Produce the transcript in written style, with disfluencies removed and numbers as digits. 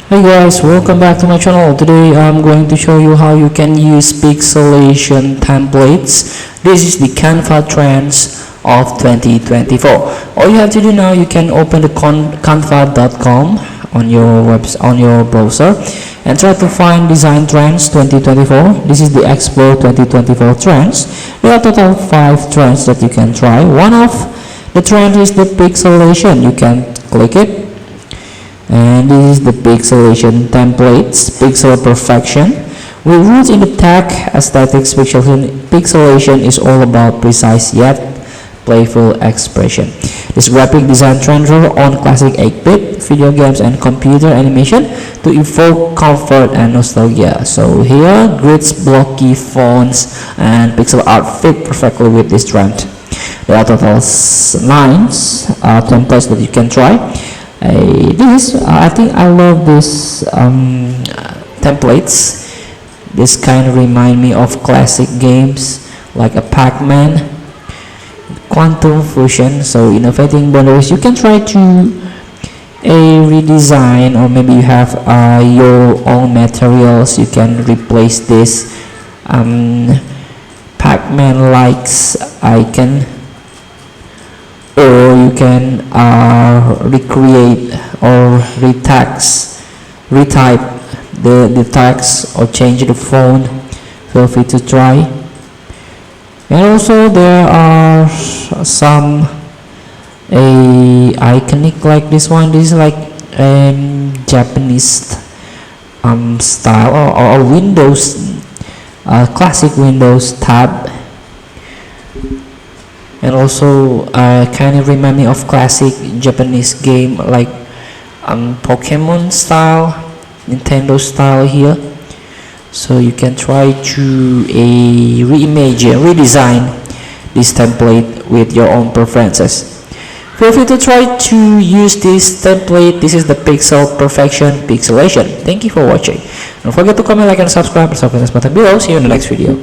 Hey guys, welcome back to my channel. Today I'm going to show you how you can use pixelation templates. This is the Canva trends of 2024. All you have to do now, you can open the canva.com on your browser and try to find design trends 2024. This is the Expo 2024 trends. There are total 5 trends that you can try. One of the trends is the pixelation. You can click it. And this is the pixelation templates, pixel perfection. With roots in the tech aesthetics, pixelation is all about precise yet playful expression. This graphic design trend on classic 8-bit video games and computer animation to evoke comfort and nostalgia. So here, grids, blocky fonts, and pixel art fit perfectly with this trend. There are total 9 templates that you can try. I think I love this templates. This kind of remind me of classic games like a Pac-Man, Quantum Fusion. So innovating boundaries. You can try to redesign, or maybe you have your own materials. You can replace this Pac-Man likes icon, or you can recreate or retype the text or change the font. Feel free to try. And also there are some iconic like this one. This is like Japanese style or Windows classic Windows tab. And also kind of remind me of classic Japanese game like Pokemon style, Nintendo style here. So you can try to redesign this template with your own preferences. Feel free to try to use this template. This is the Pixel Perfection Pixellation. Thank you for watching. Don't forget to comment, like, and subscribe. Press the button below. See you in the next video.